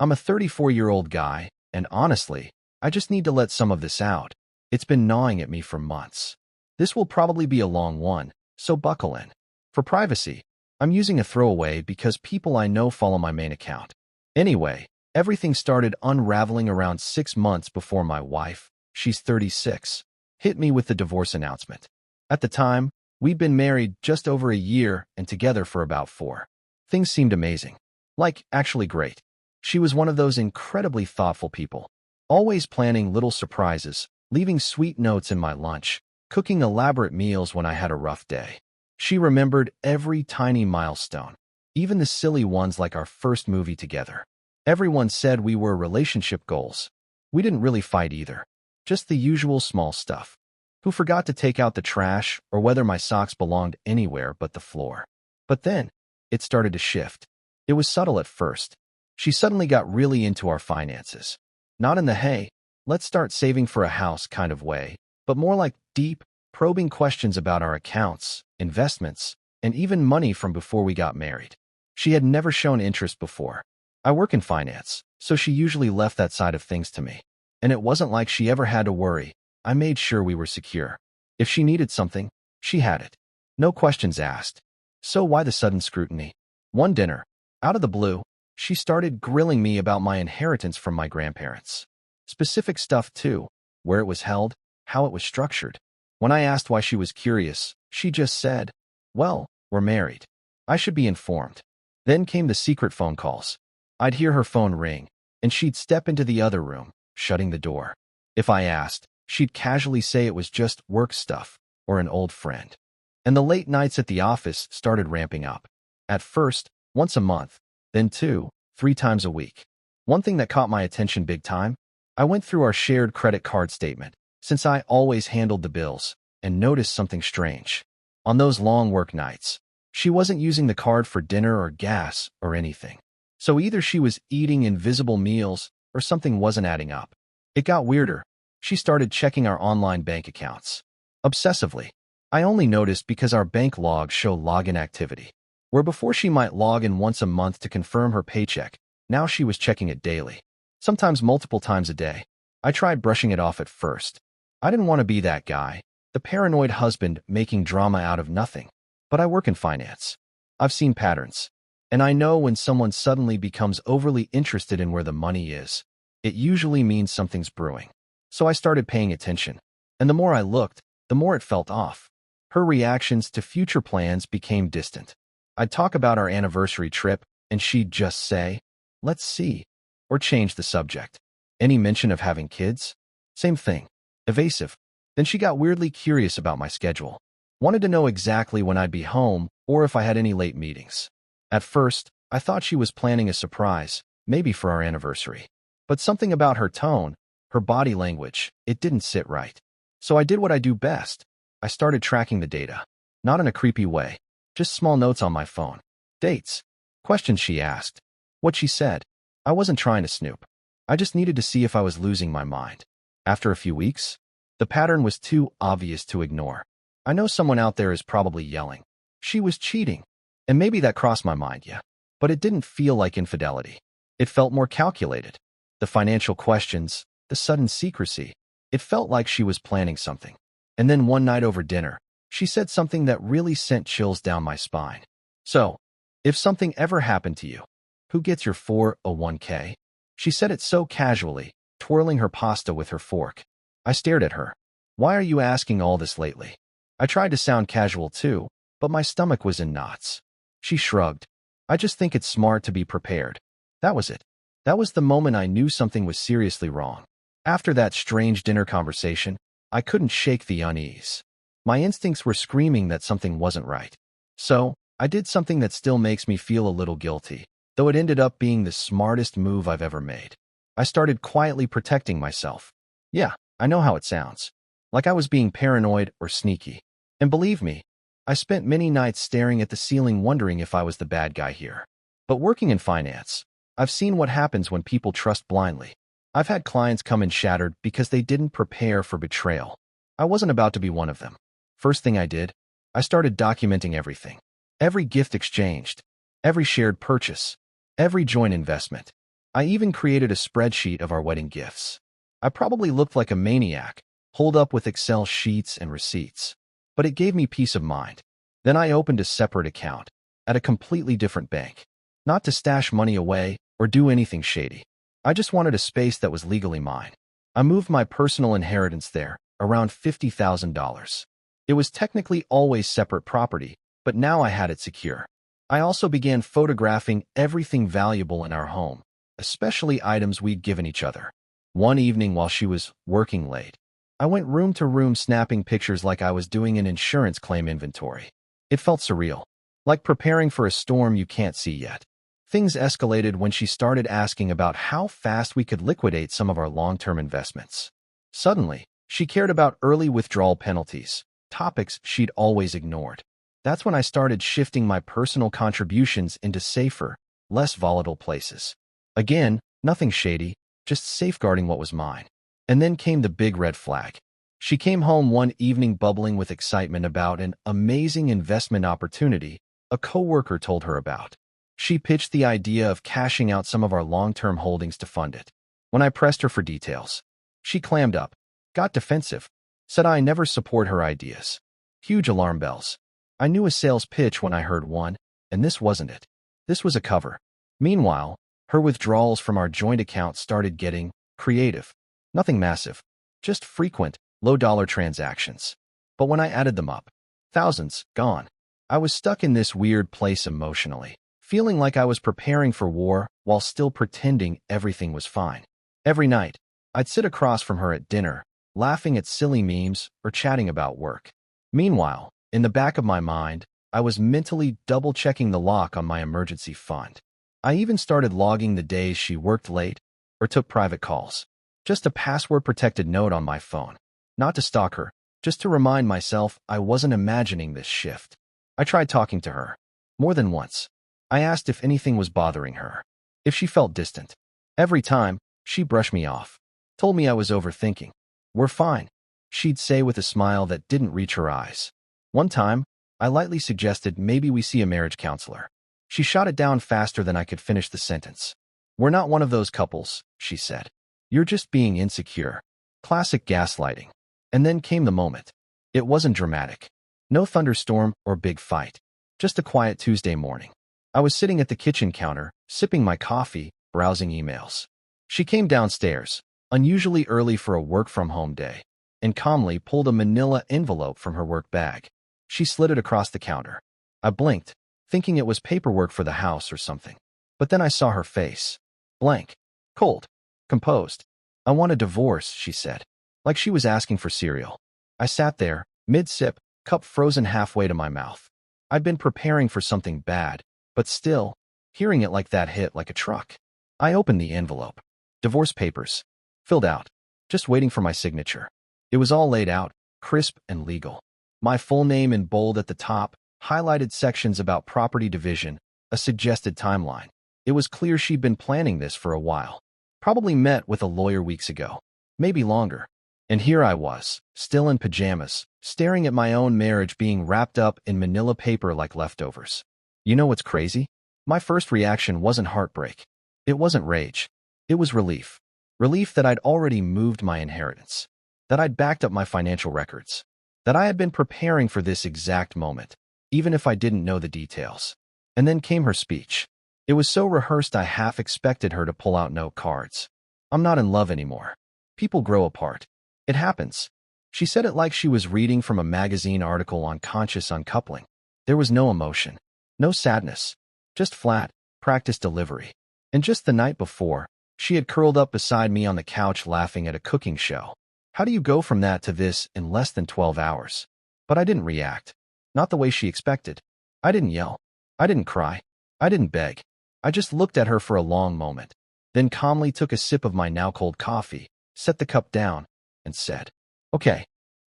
I'm a 34-year-old guy, and honestly, I just need to let some of this out. It's been gnawing at me for months. This will probably be a long one, so buckle in. For privacy, I'm using a throwaway because people I know follow my main account. Anyway, everything started unraveling around 6 months before my wife, she's 36, hit me with the divorce announcement. At the time, we'd been married just over a year and together for about 4. Things seemed amazing. Like, actually great. She was one of those incredibly thoughtful people, always planning little surprises, leaving sweet notes in my lunch, cooking elaborate meals when I had a rough day. She remembered every tiny milestone, even the silly ones like our first movie together. Everyone said we were relationship goals. We didn't really fight either. Just the usual small stuff. Who forgot to take out the trash or whether my socks belonged anywhere but the floor. But then, it started to shift. It was subtle at first. She suddenly got really into our finances. Not in the hey, let's start saving for a house kind of way, but more like deep, probing questions about our accounts, investments, and even money from before we got married. She had never shown interest before. I work in finance, so she usually left that side of things to me. And it wasn't like she ever had to worry. I made sure we were secure. If she needed something, she had it. No questions asked. So why the sudden scrutiny? One dinner, out of the blue, she started grilling me about my inheritance from my grandparents. Specific stuff too, where it was held, how it was structured. When I asked why she was curious, she just said, "Well, we're married. I should be informed." Then came the secret phone calls. I'd hear her phone ring, and she'd step into the other room, shutting the door. If I asked, she'd casually say it was just work stuff or an old friend. And the late nights at the office started ramping up. At first, once a month, then 2, 3 times a week. One thing that caught my attention big time, I went through our shared credit card statement, since I always handled the bills, and noticed something strange. On those long work nights, she wasn't using the card for dinner or gas or anything. So either she was eating invisible meals or something wasn't adding up. It got weirder. She started checking our online bank accounts. Obsessively. I only noticed because our bank logs show login activity. Where before she might log in once a month to confirm her paycheck, now she was checking it daily. Sometimes multiple times a day. I tried brushing it off at first. I didn't want to be that guy, the paranoid husband making drama out of nothing. But I work in finance. I've seen patterns. And I know when someone suddenly becomes overly interested in where the money is, it usually means something's brewing. So I started paying attention. And the more I looked, the more it felt off. Her reactions to future plans became distant. I'd talk about our anniversary trip, and she'd just say, "Let's see," or change the subject. Any mention of having kids? Same thing. Evasive. Then she got weirdly curious about my schedule. Wanted to know exactly when I'd be home or if I had any late meetings. At first, I thought she was planning a surprise, maybe for our anniversary. But something about her tone, her body language, it didn't sit right. So I did what I do best. I started tracking the data. Not in a creepy way. Just small notes on my phone. Dates. Questions she asked. What she said. I wasn't trying to snoop. I just needed to see if I was losing my mind. After a few weeks, the pattern was too obvious to ignore. I know someone out there is probably yelling. She was cheating. And maybe that crossed my mind, yeah. But it didn't feel like infidelity. It felt more calculated. The financial questions, the sudden secrecy. It felt like she was planning something. And then one night over dinner, she said something that really sent chills down my spine. "So, if something ever happened to you, who gets your 401k?" She said it so casually, twirling her pasta with her fork. I stared at her. "Why are you asking all this lately?" I tried to sound casual too, but my stomach was in knots. She shrugged. "I just think it's smart to be prepared." That was it. That was the moment I knew something was seriously wrong. After that strange dinner conversation, I couldn't shake the unease. My instincts were screaming that something wasn't right. So, I did something that still makes me feel a little guilty, though it ended up being the smartest move I've ever made. I started quietly protecting myself. Yeah, I know how it sounds. Like I was being paranoid or sneaky. And believe me, I spent many nights staring at the ceiling wondering if I was the bad guy here. But working in finance, I've seen what happens when people trust blindly. I've had clients come in shattered because they didn't prepare for betrayal. I wasn't about to be one of them. First thing I did, I started documenting everything. Every gift exchanged, every shared purchase, every joint investment. I even created a spreadsheet of our wedding gifts. I probably looked like a maniac, holed up with Excel sheets and receipts. But it gave me peace of mind. Then I opened a separate account at a completely different bank. Not to stash money away or do anything shady. I just wanted a space that was legally mine. I moved my personal inheritance there, around $50,000. It was technically always separate property, but now I had it secure. I also began photographing everything valuable in our home, especially items we'd given each other. One evening while she was working late, I went room to room snapping pictures like I was doing an insurance claim inventory. It felt surreal, like preparing for a storm you can't see yet. Things escalated when she started asking about how fast we could liquidate some of our long-term investments. Suddenly, she cared about early withdrawal penalties, topics she'd always ignored. That's when I started shifting my personal contributions into safer, less volatile places. Again, nothing shady, just safeguarding what was mine. And then came the big red flag. She came home one evening bubbling with excitement about an amazing investment opportunity a coworker told her about. She pitched the idea of cashing out some of our long-term holdings to fund it. When I pressed her for details, she clammed up, got defensive, said I never support her ideas. Huge alarm bells. I knew a sales pitch when I heard one, and this wasn't it. This was a cover. Meanwhile, her withdrawals from our joint account started getting creative. Nothing massive, just frequent, low-dollar transactions. But when I added them up, thousands gone. I was stuck in this weird place emotionally, feeling like I was preparing for war while still pretending everything was fine. Every night, I'd sit across from her at dinner, laughing at silly memes or chatting about work. Meanwhile, in the back of my mind, I was mentally double-checking the lock on my emergency fund. I even started logging the days she worked late or took private calls. Just a password-protected note on my phone. Not to stalk her, just to remind myself I wasn't imagining this shift. I tried talking to her. More than once. I asked if anything was bothering her, if she felt distant. Every time, she brushed me off, told me I was overthinking. We're fine, she'd say with a smile that didn't reach her eyes. One time, I lightly suggested maybe we see a marriage counselor. She shot it down faster than I could finish the sentence. We're not one of those couples, she said. You're just being insecure. Classic gaslighting. And then came the moment. It wasn't dramatic. No thunderstorm or big fight. Just a quiet Tuesday morning. I was sitting at the kitchen counter, sipping my coffee, browsing emails. She came downstairs, unusually early for a work-from-home day, and calmly pulled a manila envelope from her work bag. She slid it across the counter. I blinked, thinking it was paperwork for the house or something. But then I saw her face. Blank. Cold. Composed. I want a divorce, she said, like she was asking for cereal. I sat there, mid-sip, cup frozen halfway to my mouth. I'd been preparing for something bad, but still, hearing it like that hit like a truck. I opened the envelope. Divorce papers. Filled out. Just waiting for my signature. It was all laid out, crisp and legal. My full name in bold at the top, highlighted sections about property division, a suggested timeline. It was clear she'd been planning this for a while. Probably met with a lawyer weeks ago. Maybe longer. And here I was, still in pajamas, staring at my own marriage being wrapped up in manila paper like leftovers. You know what's crazy? My first reaction wasn't heartbreak. It wasn't rage. It was relief. Relief that I'd already moved my inheritance. That I'd backed up my financial records. That I had been preparing for this exact moment, even if I didn't know the details. And then came her speech. It was so rehearsed I half expected her to pull out note cards. I'm not in love anymore. People grow apart. It happens. She said it like she was reading from a magazine article on conscious uncoupling. There was no emotion. No sadness. Just flat, practiced delivery. And just the night before, she had curled up beside me on the couch laughing at a cooking show. How do you go from that to this in less than 12 hours? But I didn't react. Not the way she expected. I didn't yell. I didn't cry. I didn't beg. I just looked at her for a long moment, then calmly took a sip of my now cold coffee, set the cup down, and said, "Okay."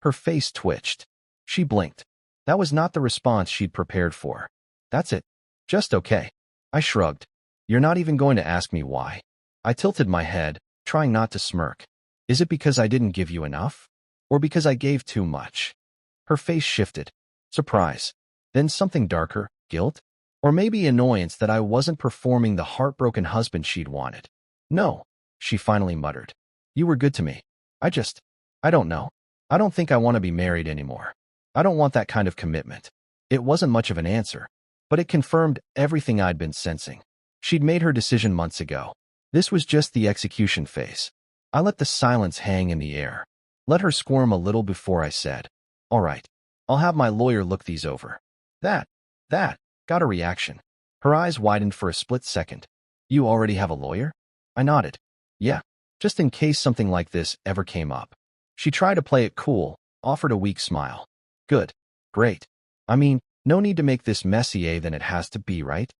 Her face twitched. She blinked. That was not the response she'd prepared for. That's it. Just okay. I shrugged. You're not even going to ask me why. I tilted my head, trying not to smirk. Is it because I didn't give you enough? Or because I gave too much? Her face shifted. Surprise. Then something darker, guilt? Or maybe annoyance that I wasn't performing the heartbroken husband she'd wanted. No, she finally muttered. You were good to me. I don't know. I don't think I want to be married anymore. I don't want that kind of commitment. It wasn't much of an answer, but it confirmed everything I'd been sensing. She'd made her decision months ago. This was just the execution phase. I let the silence hang in the air. Let her squirm a little before I said, all right, I'll have my lawyer look these over. That, got a reaction. Her eyes widened for a split second. You already have a lawyer? I nodded. Yeah, just in case something like this ever came up. She tried to play it cool, offered a weak smile. Good. Great. I mean, no need to make this messier than it has to be, right?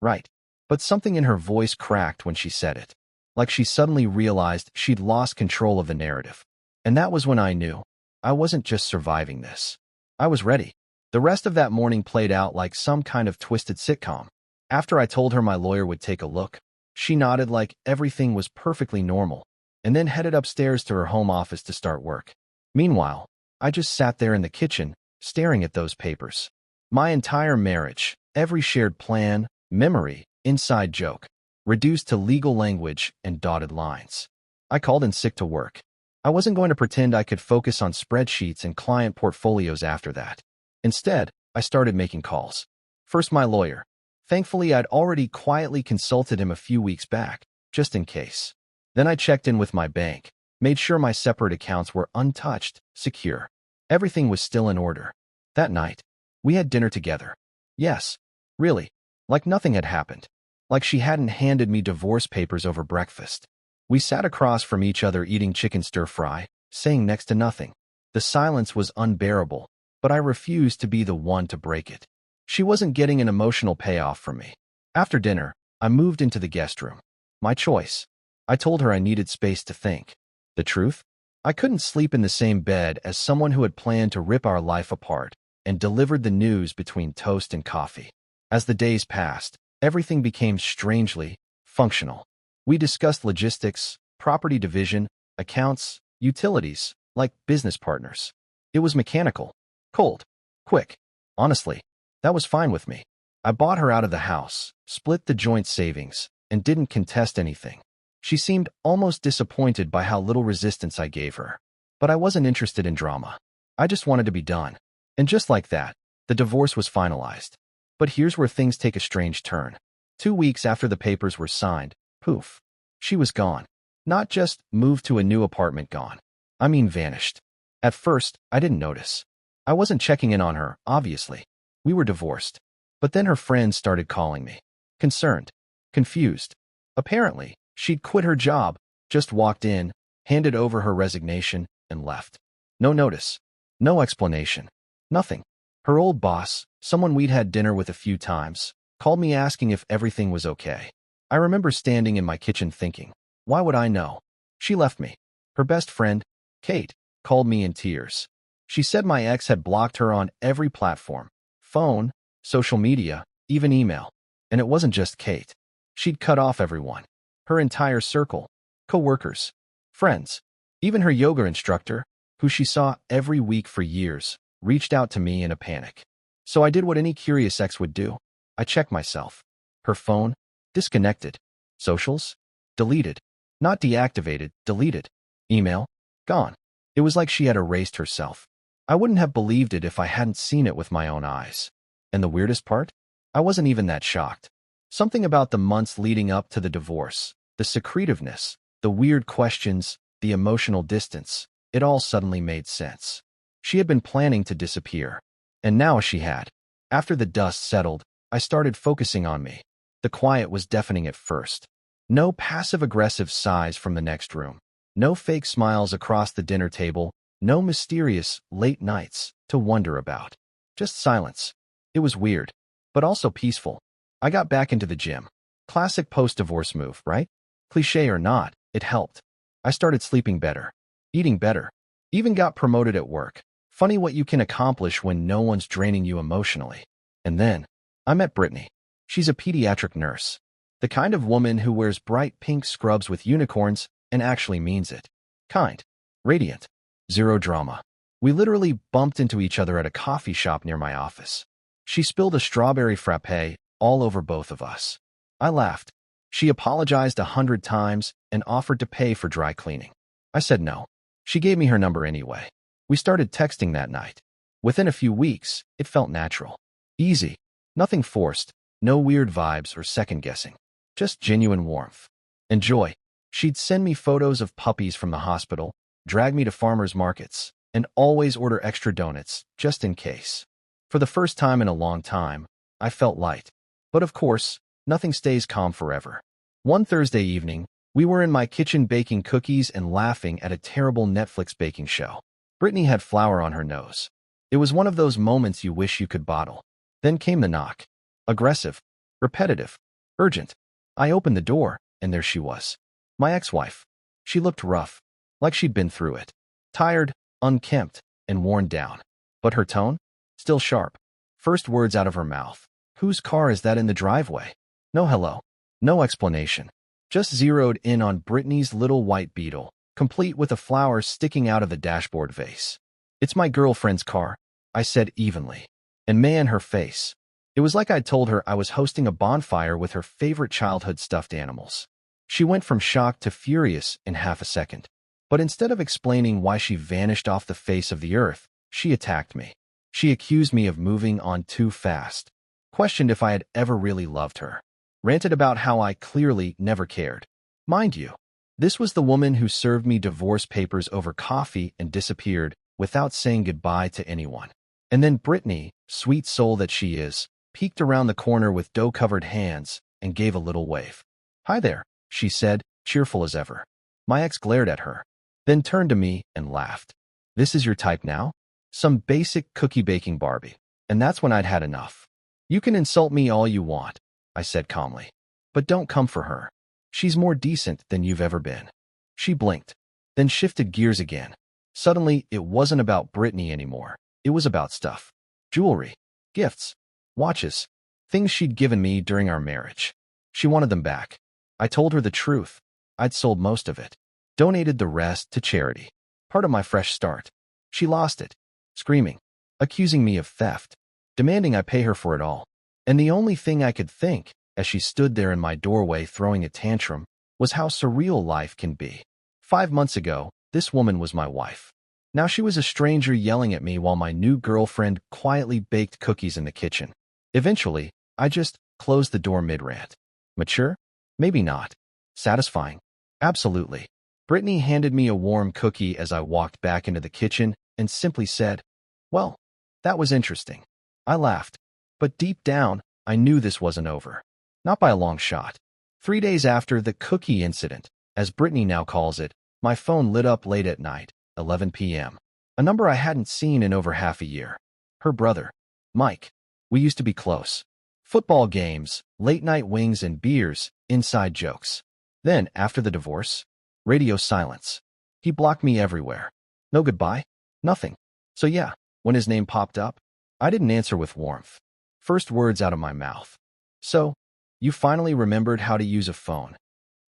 Right. But something in her voice cracked when she said it. Like she suddenly realized she'd lost control of the narrative. And that was when I knew. I wasn't just surviving this. I was ready. The rest of that morning played out like some kind of twisted sitcom. After I told her my lawyer would take a look, she nodded like everything was perfectly normal, and then headed upstairs to her home office to start work. Meanwhile, I just sat there in the kitchen, staring at those papers. My entire marriage, every shared plan, memory, inside joke, reduced to legal language and dotted lines. I called in sick to work. I wasn't going to pretend I could focus on spreadsheets and client portfolios after that. Instead, I started making calls. First, my lawyer. Thankfully, I'd already quietly consulted him a few weeks back, just in case. Then I checked in with my bank, made sure my separate accounts were untouched, secure. Everything was still in order. That night, we had dinner together. Yes, really, like nothing had happened. Like she hadn't handed me divorce papers over breakfast. We sat across from each other eating chicken stir-fry, saying next to nothing. The silence was unbearable, but I refused to be the one to break it. She wasn't getting an emotional payoff from me. After dinner, I moved into the guest room. My choice. I told her I needed space to think. The truth? I couldn't sleep in the same bed as someone who had planned to rip our life apart and delivered the news between toast and coffee. As the days passed, everything became strangely functional. We discussed logistics, property division, accounts, utilities, like business partners. It was mechanical, cold, quick. Honestly, that was fine with me. I bought her out of the house, split the joint savings, and didn't contest anything. She seemed almost disappointed by how little resistance I gave her. But I wasn't interested in drama. I just wanted to be done. And just like that, the divorce was finalized. But here's where things take a strange turn. 2 weeks after the papers were signed, poof, she was gone. Not just moved to a new apartment gone. I mean vanished. At first, I didn't notice. I wasn't checking in on her, obviously. We were divorced. But then her friends started calling me. Concerned. Confused. Apparently, she'd quit her job, just walked in, handed over her resignation, and left. No notice. No explanation. Nothing. Her old boss, someone we'd had dinner with a few times, called me asking if everything was okay. I remember standing in my kitchen thinking, why would I know? She left me. Her best friend, Kate, called me in tears. She said my ex had blocked her on every platform, phone, social media, even email. And it wasn't just Kate. She'd cut off everyone. Her entire circle, co-workers, friends, even her yoga instructor, who she saw every week for years, reached out to me in a panic. So I did what any curious ex would do. I checked myself. Her phone, disconnected. Socials, deleted. Not deactivated, deleted. Email, gone. It was like she had erased herself. I wouldn't have believed it if I hadn't seen it with my own eyes. And the weirdest part? I wasn't even that shocked. Something about the months leading up to the divorce, the secretiveness, the weird questions, the emotional distance, it all suddenly made sense. She had been planning to disappear. And now she had. After the dust settled, I started focusing on me. The quiet was deafening at first. No passive-aggressive sighs from the next room. No fake smiles across the dinner table. No mysterious late nights to wonder about. Just silence. It was weird, but also peaceful. I got back into the gym. Classic post-divorce move, right? Cliché or not, it helped. I started sleeping better, eating better, even got promoted at work. Funny what you can accomplish when no one's draining you emotionally. And then, I met Brittany. She's a pediatric nurse. The kind of woman who wears bright pink scrubs with unicorns and actually means it. Kind. Radiant. Zero drama. We literally bumped into each other at a coffee shop near my office. She spilled a strawberry frappe all over both of us. I laughed. She apologized 100 times and offered to pay for dry cleaning. I said no. She gave me her number anyway. We started texting that night. Within a few weeks, it felt natural. Easy. Nothing forced. No weird vibes or second-guessing. Just genuine warmth. And joy. She'd send me photos of puppies from the hospital, drag me to farmers markets, and always order extra donuts, just in case. For the first time in a long time, I felt light. But of course, nothing stays calm forever. One Thursday evening, we were in my kitchen baking cookies and laughing at a terrible Netflix baking show. Brittany had flour on her nose. It was one of those moments you wish you could bottle. Then came the knock. Aggressive, repetitive, urgent. I opened the door, and there she was. My ex-wife. She looked rough, like she'd been through it. Tired, unkempt, and worn down. But her tone? Still sharp. First words out of her mouth. Whose car is that in the driveway? No hello. No explanation. Just zeroed in on Brittany's little white Beetle, complete with a flower sticking out of the dashboard vase. It's my girlfriend's car, I said evenly. And man, her face. It was like I'd told her I was hosting a bonfire with her favorite childhood stuffed animals. She went from shocked to furious in half a second. But instead of explaining why she vanished off the face of the earth, she attacked me. She accused me of moving on too fast. Questioned if I had ever really loved her. Ranted about how I clearly never cared. Mind you, this was the woman who served me divorce papers over coffee and disappeared without saying goodbye to anyone. And then Brittany, sweet soul that she is, peeked around the corner with dough-covered hands and gave a little wave. Hi there, she said, cheerful as ever. My ex glared at her, then turned to me and laughed. This is your type now? Some basic cookie-baking Barbie. And that's when I'd had enough. You can insult me all you want, I said calmly. But don't come for her. She's more decent than you've ever been. She blinked, then shifted gears again. Suddenly, it wasn't about Brittany anymore. It was about stuff. Jewelry, gifts, watches, things she'd given me during our marriage. She wanted them back. I told her the truth. I'd sold most of it. Donated the rest to charity. Part of my fresh start. She lost it, screaming, accusing me of theft, demanding I pay her for it all. And the only thing I could think, as she stood there in my doorway throwing a tantrum, was how surreal life can be. 5 months ago, this woman was my wife. Now she was a stranger yelling at me while my new girlfriend quietly baked cookies in the kitchen. Eventually, I just closed the door mid-rant. Mature? Maybe not. Satisfying? Absolutely. Brittany handed me a warm cookie as I walked back into the kitchen and simply said, "Well, that was interesting." I laughed. But deep down, I knew this wasn't over. Not by a long shot. 3 days after the cookie incident, as Brittany now calls it, my phone lit up late at night, 11 p.m. A number I hadn't seen in over half a year. Her brother, Mike. We used to be close. Football games, late-night wings and beers, inside jokes. Then, after the divorce, radio silence. He blocked me everywhere. No goodbye? Nothing. So yeah, when his name popped up, I didn't answer with warmth. First words out of my mouth. "So, you finally remembered how to use a phone."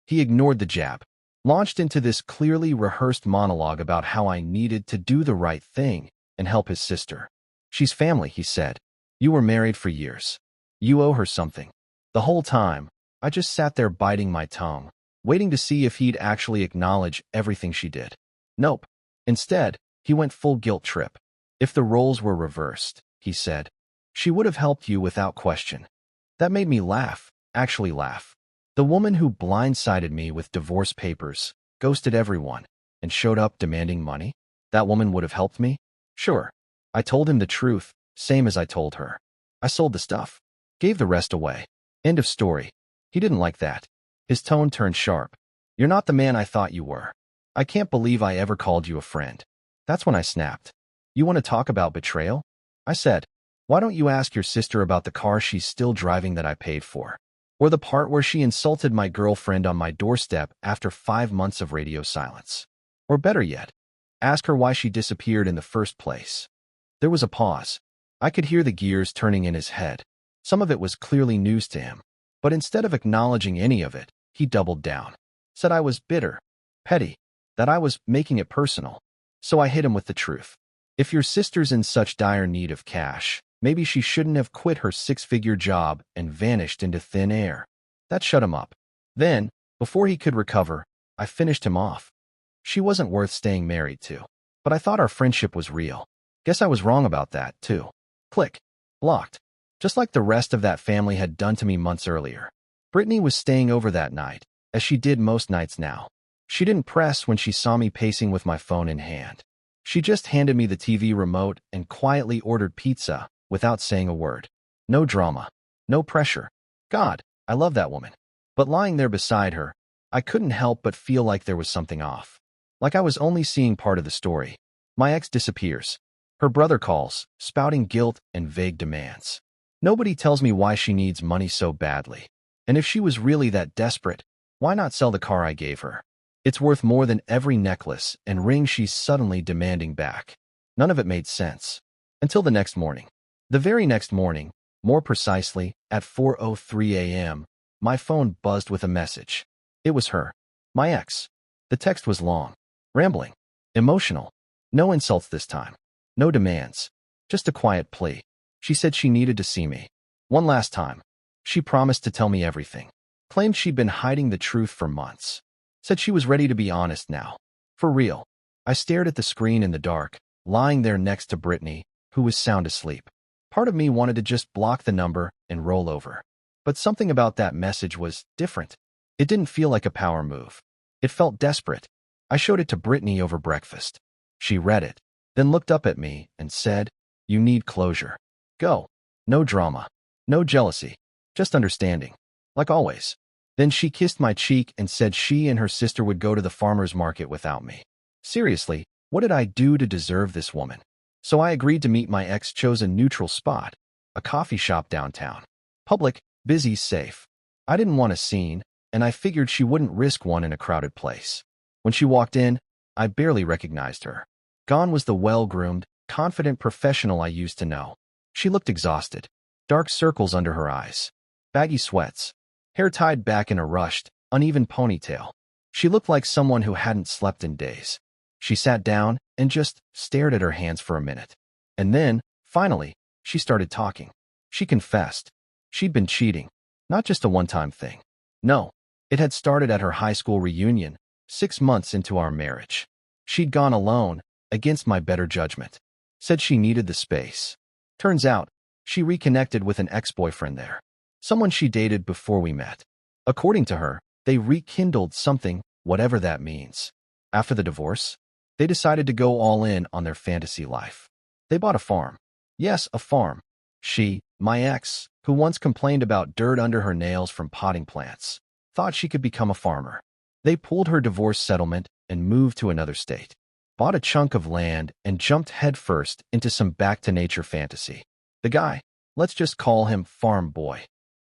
He ignored the jab. Launched into this clearly rehearsed monologue about how I needed to do the right thing and help his sister. "She's family," he said. "You were married for years. You owe her something." The whole time, I just sat there biting my tongue, waiting to see if he'd actually acknowledge everything she did. Nope. Instead, he went full guilt trip. "If the roles were reversed," he said, "she would have helped you without question." That made me laugh, actually laugh. The woman who blindsided me with divorce papers, ghosted everyone, and showed up demanding money, that woman would have helped me? Sure. I told him the truth, same as I told her. I sold the stuff. Gave the rest away. End of story. He didn't like that. His tone turned sharp. "You're not the man I thought you were. I can't believe I ever called you a friend." That's when I snapped. "You want to talk about betrayal?" I said. "Why don't you ask your sister about the car she's still driving that I paid for? Or the part where she insulted my girlfriend on my doorstep after 5 months of radio silence? Or better yet, ask her why she disappeared in the first place." There was a pause. I could hear the gears turning in his head. Some of it was clearly news to him. But instead of acknowledging any of it, he doubled down. Said I was bitter, petty, that I was making it personal. So I hit him with the truth. "If your sister's in such dire need of cash, maybe she shouldn't have quit her 6-figure job and vanished into thin air." That shut him up. Then, before he could recover, I finished him off. She wasn't worth staying married to. But I thought our friendship was real. Guess I was wrong about that, too. Click. Blocked. Just like the rest of that family had done to me months earlier. Brittany was staying over that night, as she did most nights now. She didn't press when she saw me pacing with my phone in hand. She just handed me the TV remote and quietly ordered pizza without saying a word. No drama. No pressure. God, I love that woman. But lying there beside her, I couldn't help but feel like there was something off. Like I was only seeing part of the story. My ex disappears. Her brother calls, spouting guilt and vague demands. Nobody tells me why she needs money so badly. And if she was really that desperate, why not sell the car I gave her? It's worth more than every necklace and ring she's suddenly demanding back. None of it made sense. Until the next morning. The very next morning, more precisely, at 4:03 a.m., my phone buzzed with a message. It was her. My ex. The text was long, rambling, emotional. No insults this time. No demands. Just a quiet plea. She said she needed to see me. One last time. She promised to tell me everything. Claimed she'd been hiding the truth for months. Said she was ready to be honest now. For real. I stared at the screen in the dark, lying there next to Brittany, who was sound asleep. Part of me wanted to just block the number and roll over. But something about that message was different. It didn't feel like a power move. It felt desperate. I showed it to Brittany over breakfast. She read it, then looked up at me and said, "You need closure. Go. No drama. No jealousy. Just understanding. Like always." Then she kissed my cheek and said she and her sister would go to the farmer's market without me. Seriously, what did I do to deserve this woman? So I agreed to meet. My ex chose a neutral spot, a coffee shop downtown. Public, busy, safe. I didn't want a scene, and I figured she wouldn't risk one in a crowded place. When she walked in, I barely recognized her. Gone was the well-groomed, confident professional I used to know. She looked exhausted. Dark circles under her eyes. Baggy sweats. Hair tied back in a rushed, uneven ponytail. She looked like someone who hadn't slept in days. She sat down and just stared at her hands for a minute. And then, finally, she started talking. She confessed. She'd been cheating. Not just a one-time thing. No, it had started at her high school reunion, 6 months into our marriage. She'd gone alone, against my better judgment. Said she needed the space. Turns out, she reconnected with an ex-boyfriend there. Someone she dated before we met. According to her, they rekindled something, whatever that means. After the divorce, they decided to go all in on their fantasy life. They bought a farm. Yes, a farm. She, my ex, who once complained about dirt under her nails from potting plants, thought she could become a farmer. They pulled her divorce settlement and moved to another state. Bought a chunk of land and jumped headfirst into some back-to-nature fantasy. The guy, let's just call him Farm Boy,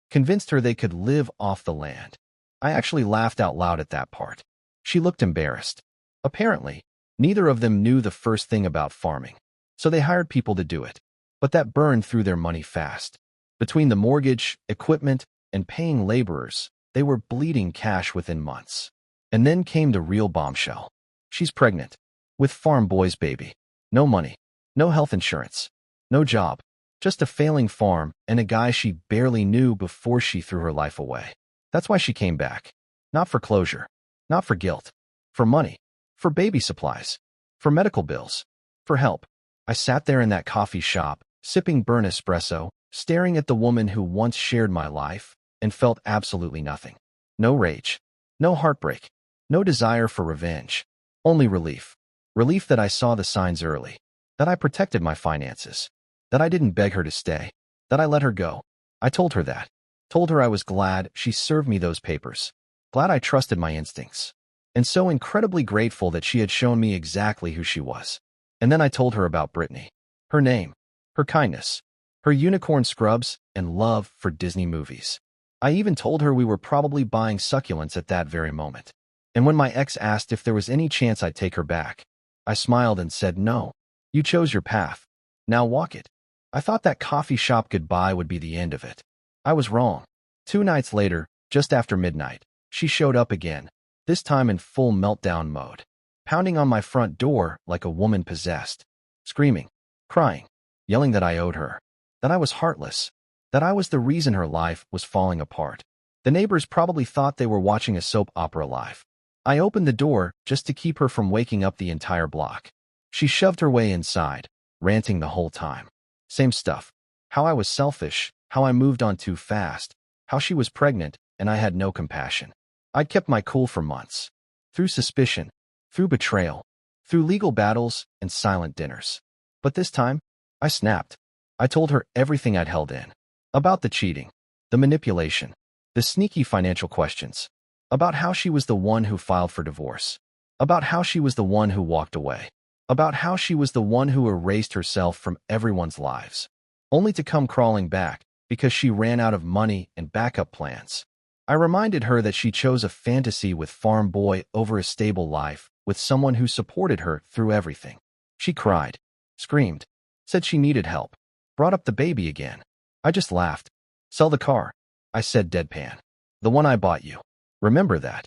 convinced her they could live off the land. I actually laughed out loud at that part. She looked embarrassed. Apparently, neither of them knew the first thing about farming, so they hired people to do it. But that burned through their money fast. Between the mortgage, equipment, and paying laborers, they were bleeding cash within months. And then came the real bombshell. She's pregnant. With Farm Boy's baby. No money. No health insurance. No job. Just a failing farm and a guy she barely knew before she threw her life away. That's why she came back. Not for closure. Not for guilt. For money. For baby supplies. For medical bills. For help. I sat there in that coffee shop, sipping burnt espresso, staring at the woman who once shared my life, and felt absolutely nothing. No rage. No heartbreak. No desire for revenge. Only relief. Relief that I saw the signs early. That I protected my finances. That I didn't beg her to stay. That I let her go. I told her that. Told her I was glad she served me those papers. Glad I trusted my instincts. And so incredibly grateful that she had shown me exactly who she was. And then I told her about Brittany. Her name. Her kindness. Her unicorn scrubs and love for Disney movies. I even told her we were probably buying succulents at that very moment. And when my ex asked if there was any chance I'd take her back, I smiled and said, "No. You chose your path. Now walk it." I thought that coffee shop goodbye would be the end of it. I was wrong. 2 nights later, just after midnight, she showed up again, this time in full meltdown mode, pounding on my front door like a woman possessed, screaming, crying, yelling that I owed her, that I was heartless, that I was the reason her life was falling apart. The neighbors probably thought they were watching a soap opera live. I opened the door just to keep her from waking up the entire block. She shoved her way inside, ranting the whole time. Same stuff. How I was selfish, how I moved on too fast, how she was pregnant, and I had no compassion. I'd kept my cool for months. Through suspicion, through betrayal, through legal battles and silent dinners. But this time, I snapped. I told her everything I'd held in. About the cheating, the manipulation, the sneaky financial questions. About how she was the one who filed for divorce. About how she was the one who walked away. About how she was the one who erased herself from everyone's lives. Only to come crawling back because she ran out of money and backup plans. I reminded her that she chose a fantasy with farm boy over a stable life with someone who supported her through everything. She cried, screamed, said she needed help, brought up the baby again. I just laughed. Sell the car, I said deadpan. The one I bought you. Remember that?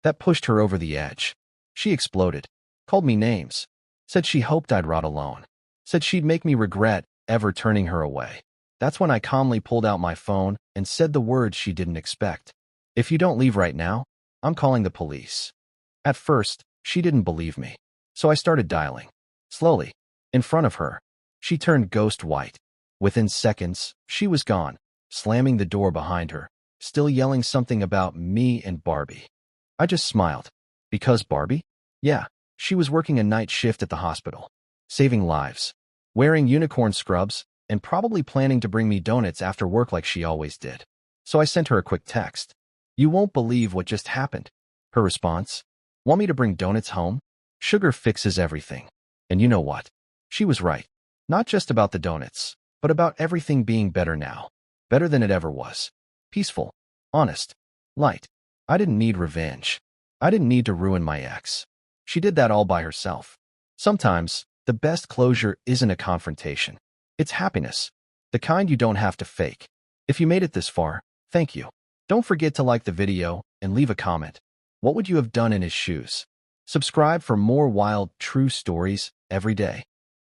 That pushed her over the edge. She exploded, called me names, said she hoped I'd rot alone, said she'd make me regret ever turning her away. That's when I calmly pulled out my phone and said the words she didn't expect. If you don't leave right now, I'm calling the police. At first, she didn't believe me, so I started dialing. Slowly, in front of her, she turned ghost white. Within seconds, she was gone, slamming the door behind her, still yelling something about me and Barbie. I just smiled. Because Barbie? Yeah, she was working a night shift at the hospital, saving lives, wearing unicorn scrubs, and probably planning to bring me donuts after work like she always did. So I sent her a quick text. You won't believe what just happened. Her response? Want me to bring donuts home? Sugar fixes everything. And you know what? She was right. Not just about the donuts, but about everything being better now. Better than it ever was. Peaceful. Honest. Light. I didn't need revenge. I didn't need to ruin my ex. She did that all by herself. Sometimes, the best closure isn't a confrontation. It's happiness. The kind you don't have to fake. If you made it this far, thank you. Don't forget to like the video and leave a comment. What would you have done in his shoes? Subscribe for more wild, true stories every day.